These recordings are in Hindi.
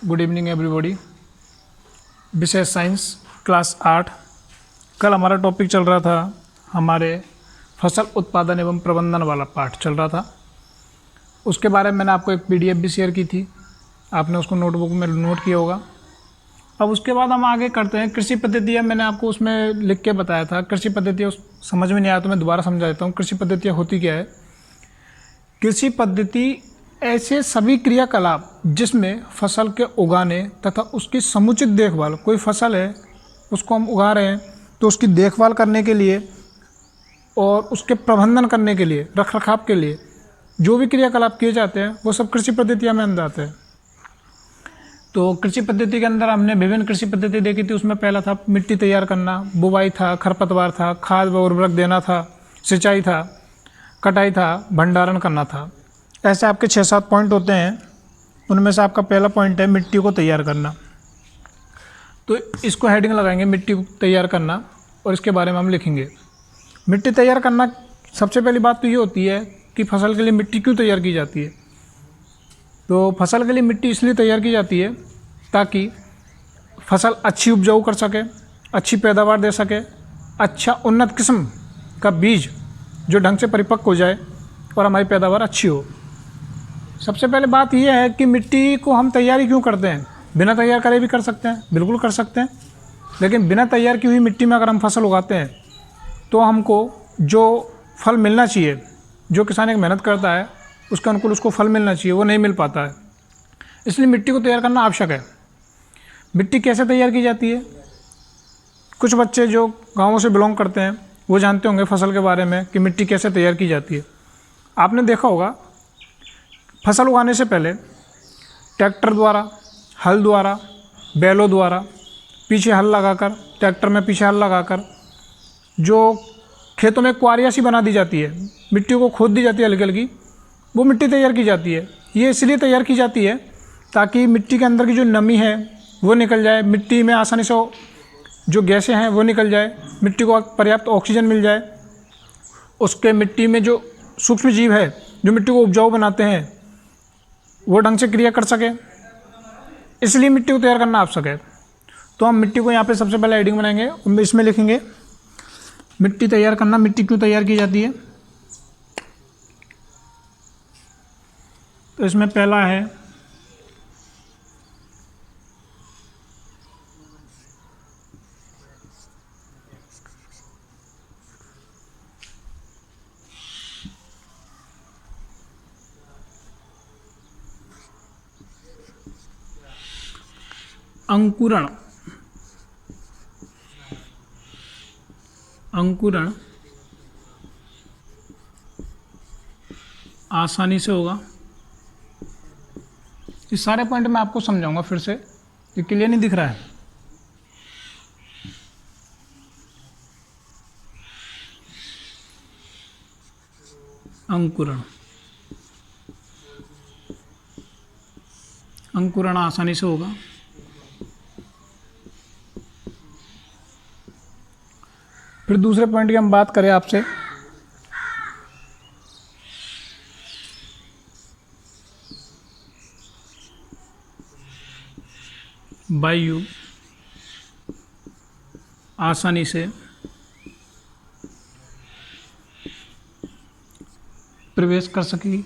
Good evening everybody. विषय साइंस क्लास 8। कल हमारा टॉपिक चल रहा था, हमारे फसल उत्पादन एवं प्रबंधन वाला पार्ट चल रहा था। उसके बारे में मैंने आपको एक पीडीएफ भी शेयर की थी, आपने उसको नोटबुक में नोट किया होगा। अब उसके बाद हम आगे करते हैं कृषि पद्धतियाँ। मैंने आपको उसमें लिख के बताया था कृषि पद्धतियाँ, समझ में नहीं आया तो मैं दोबारा समझा देता हूँ। कृषि पद्धतियाँ होती क्या है? कृषि पद्धति ऐसे सभी क्रियाकलाप जिसमें फसल के उगाने तथा उसकी समुचित देखभाल, कोई फसल है उसको हम उगा रहे हैं तो उसकी देखभाल करने के लिए और उसके प्रबंधन करने के लिए, रख रखाव के लिए जो भी क्रियाकलाप किए जाते हैं वो सब कृषि पद्धतियाँ में अंदर आते हैं। तो कृषि पद्धति के अंदर हमने विभिन्न कृषि पद्धति देखी थी। उसमें पहला था मिट्टी तैयार करना, बुवाई था, खरपतवार था, खाद व उर्वरक देना था, सिंचाई था, कटाई था, भंडारण करना था। ऐसे आपके 6-7 पॉइंट होते हैं। उनमें से आपका पहला पॉइंट है मिट्टी को तैयार करना। तो इसको हेडिंग लगाएंगे मिट्टी को तैयार करना और इसके बारे में हम लिखेंगे। मिट्टी तैयार करना, सबसे पहली बात तो ये होती है कि फसल के लिए मिट्टी क्यों तैयार की जाती है। तो फसल के लिए मिट्टी इसलिए तैयार की जाती है ताकि फसल अच्छी उपजाऊ कर सके, अच्छी पैदावार दे सके, अच्छा उन्नत किस्म का बीज जो ढंग से परिपक्व हो जाए और हमारी पैदावार अच्छी हो। सबसे पहले बात यह है कि मिट्टी को हम तैयारी क्यों करते हैं। बिना तैयार करे भी कर सकते हैं, बिल्कुल कर सकते हैं, लेकिन बिना तैयार की हुई मिट्टी में अगर हम फसल उगाते हैं तो हमको जो फल मिलना चाहिए, जो किसान एक मेहनत करता है उसके अनुकूल उसको फल मिलना चाहिए, वो नहीं मिल पाता है। इसलिए मिट्टी को तैयार करना आवश्यक है। मिट्टी कैसे तैयार की जाती है? कुछ बच्चे जो गाँवों से बिलोंग करते हैं वो जानते होंगे फसल के बारे में कि मिट्टी कैसे तैयार की जाती है। आपने देखा होगा फसल उगाने से पहले ट्रैक्टर द्वारा, हल द्वारा, बैलों द्वारा पीछे हल लगाकर, ट्रैक्टर में पीछे हल लगाकर जो खेतों में क्वारियाँ सी बना दी जाती है, मिट्टी को खोद दी जाती है हल्की हल्की, वो मिट्टी तैयार की जाती है। ये इसलिए तैयार की जाती है ताकि मिट्टी के अंदर की जो नमी है वो निकल जाए, मिट्टी में आसानी से जो गैसें हैं वो निकल जाए, मिट्टी को पर्याप्त ऑक्सीजन मिल जाए, उसके मिट्टी में जो सूक्ष्म जीव है जो मिट्टी को उपजाऊ बनाते हैं वो ढंग से क्रिया कर सके। इसलिए मिट्टी को तैयार करना आवश्यक है। तो हम मिट्टी को यहाँ पे सबसे पहले हेडिंग बनाएंगे, इसमें लिखेंगे मिट्टी तैयार करना। मिट्टी क्यों तैयार की जाती है? तो इसमें पहला है अंकुरण। अंकुरण आसानी से होगा। इस सारे पॉइंट मैं आपको समझाऊंगा फिर से, ये क्लियर नहीं दिख रहा है। अंकुरण, अंकुरण आसानी से होगा। फिर दूसरे पॉइंट की हम बात करें आपसे, वायु आसानी से प्रवेश कर सकेगी।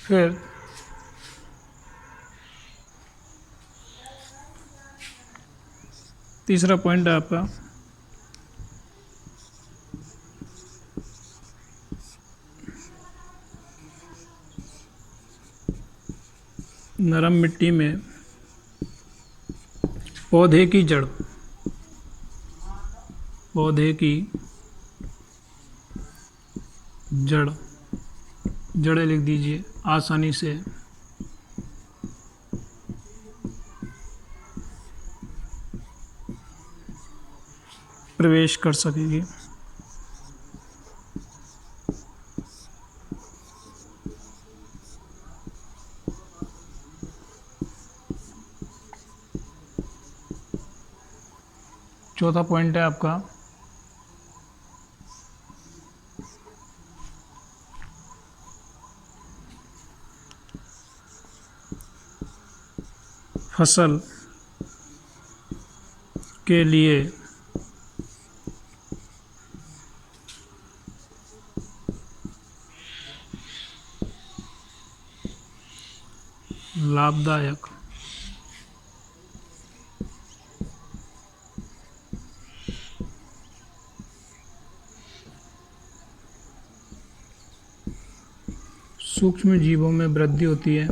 फिर तीसरा पॉइंट है आपका नरम मिट्टी में पौधे की जड़, पौधे की जड़, जड़ें लिख दीजिए, आसानी से प्रवेश कर सकेगी। चौथा पॉइंट है आपका फसल के लिए लाभदायक सूक्ष्म जीवों में वृद्धि होती है।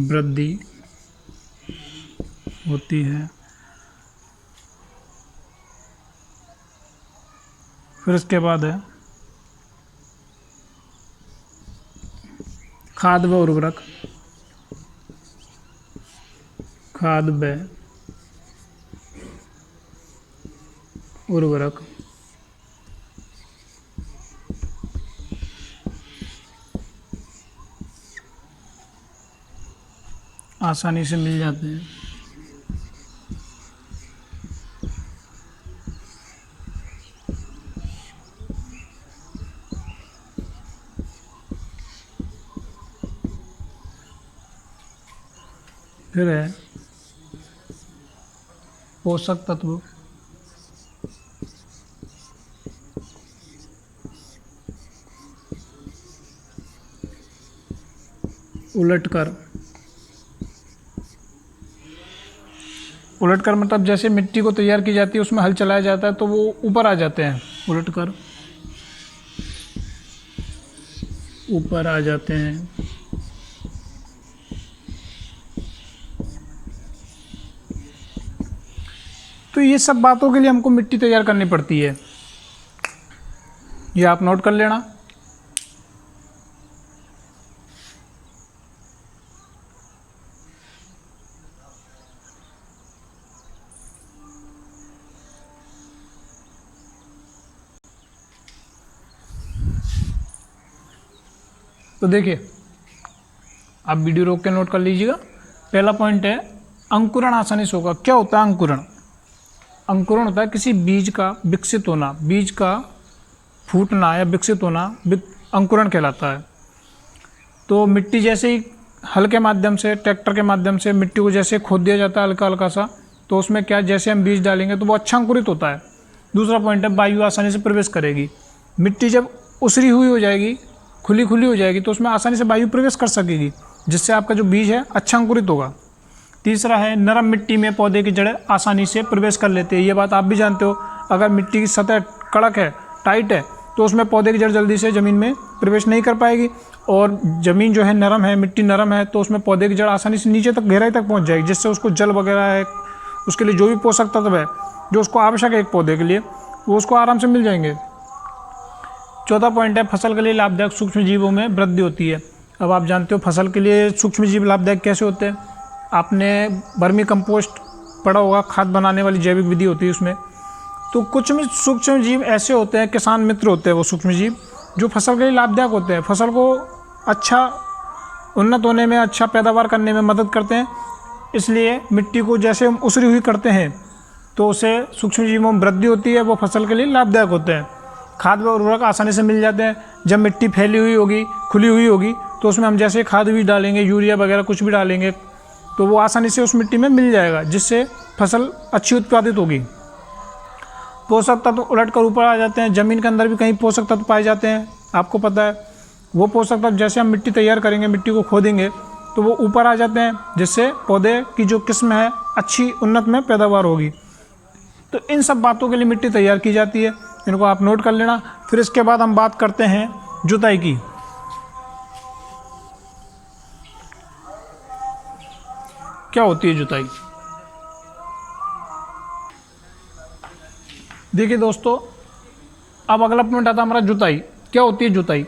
वृद्धि होती है। फिर इसके बाद है खाद व उर्वरक। खाद व उर्वरक आसानी से मिल जाते हैं। फिर है पोषक तत्व। उलटकर मतलब जैसे मिट्टी को तैयार की जाती है, उसमें हल चलाया जाता है तो वो ऊपर आ जाते हैं। उलटकर ऊपर आ जाते हैं। तो ये सब बातों के लिए हमको मिट्टी तैयार करनी पड़ती है, ये आप नोट कर लेना। तो देखिए, आप वीडियो रोक के नोट कर लीजिएगा। पहला पॉइंट है अंकुरण आसानी से होगा। क्या होता है अंकुरण? अंकुरण होता है किसी बीज का विकसित होना, बीज का फूटना या विकसित होना अंकुरण कहलाता है। तो मिट्टी जैसे ही हल के माध्यम से, ट्रैक्टर के माध्यम से मिट्टी को जैसे खोद दिया जाता है हल्का हल्का सा, तो उसमें क्या जैसे हम बीज डालेंगे तो वो अच्छा अंकुरित होता है। दूसरा पॉइंट है वायु आसानी से प्रवेश करेगी। मिट्टी जब उसरी हुई हो जाएगी, खुली हो जाएगी, तो उसमें आसानी से वायु प्रवेश कर सकेगी, जिससे आपका जो बीज है अच्छा अंकुरित होगा। तीसरा है नरम मिट्टी में पौधे की जड़ें आसानी से प्रवेश कर लेते हैं। ये बात आप भी जानते हो, अगर मिट्टी की सतह कड़क है, टाइट है, तो उसमें पौधे की जड़ जल्दी से ज़मीन में प्रवेश नहीं कर पाएगी। और ज़मीन जो है नरम है, मिट्टी नरम है, तो उसमें पौधे की जड़ आसानी से नीचे तक, गहराई तक पहुँच जाएगी, जिससे उसको जल वगैरह है, उसके लिए जो भी पोषक तत्व है जो उसको आवश्यक है एक पौधे के लिए, वो उसको आराम से मिल जाएंगे। चौथा पॉइंट है फसल के लिए लाभदायक सूक्ष्म जीवों में वृद्धि होती है। अब आप जानते हो फसल के लिए सूक्ष्म जीव लाभदायक कैसे होते हैं। आपने वर्मी कंपोस्ट पढ़ा होगा, खाद बनाने वाली जैविक विधि होती है उसमें। तो कुछ भी सूक्ष्म जीव ऐसे होते हैं, किसान मित्र होते हैं वो सूक्ष्म जीव, जो फसल के लिए लाभदायक होते हैं, फसल को अच्छा उन्नत होने में, अच्छा पैदावार करने में मदद करते हैं। इसलिए मिट्टी को जैसे हम उसरी हुई करते हैं तो उसे सूक्ष्म जीवों में वृद्धि होती है, वो फसल के लिए लाभदायक होते हैं। खाद व उर्वरक आसानी से मिल जाते हैं। जब मिट्टी फैली हुई होगी, खुली हुई होगी, तो उसमें हम जैसे खाद भी डालेंगे, यूरिया वगैरह कुछ भी डालेंगे, तो वो आसानी से उस मिट्टी में मिल जाएगा, जिससे फसल अच्छी उत्पादित होगी। पोषक तत्व उलटकर ऊपर आ जाते हैं। ज़मीन के अंदर भी कहीं पोषक तत्व पाए जाते हैं, आपको पता है। वो पोषक तत्व जैसे हम मिट्टी तैयार करेंगे, मिट्टी को खोदेंगे, तो वो ऊपर आ जाते हैं, जिससे पौधे की जो किस्म है अच्छी उन्नत में पैदावार होगी। तो इन सब बातों के लिए मिट्टी तैयार की जाती है, इनको आप नोट कर लेना। फिर इसके बाद हम बात करते हैं जुताई की। क्या होती है जुताई? देखिए दोस्तों, अब अगला पॉइंट आता है हमारा जुताई। क्या होती है जुताई?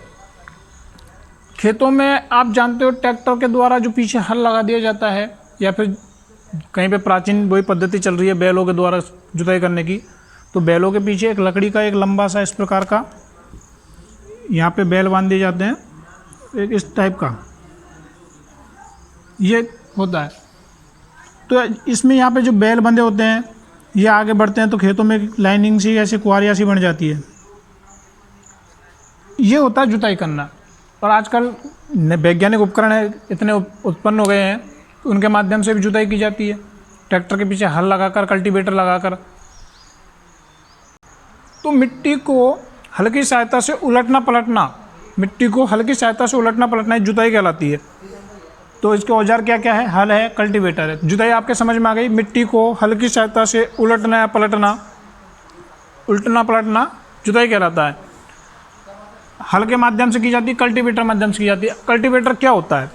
खेतों में आप जानते हो ट्रैक्टर के द्वारा जो पीछे हल लगा दिया जाता है, या फिर कहीं पे प्राचीन वही पद्धति चल रही है बैलों के द्वारा जुताई करने की। तो बैलों के पीछे एक लकड़ी का एक लंबा सा इस प्रकार का यहाँ पे बैल बांध दिए जाते हैं, एक इस टाइप का ये होता है। तो इसमें यहाँ पे जो बैल बंधे होते हैं ये आगे बढ़ते हैं तो खेतों में लाइनिंग सी ऐसे कुआरियाँ सी बन जाती है। ये होता है जुताई करना। और आजकल वैज्ञानिक उपकरण है इतने उत्पन्न हो गए हैं, उनके माध्यम से भी जुताई की जाती है, ट्रैक्टर के पीछे हल लगाकर, कल्टीवेटर लगाकर। तो मिट्टी को हल्की सहायता से उलटना पलटना, मिट्टी को हल्की सहायता से उलटना पलटना जुताई कहलाती है। तो इसके औजार क्या क्या है? हल है, कल्टीवेटर है। जुताई आपके समझ में आ गई। मिट्टी को हल्की सहायता से उलटना या पलटना, उल्टना पलटना जुताई कहलाता है। हल के माध्यम से की जाती है, कल्टीवेटर माध्यम से की जाती है। कल्टीवेटर क्या होता है?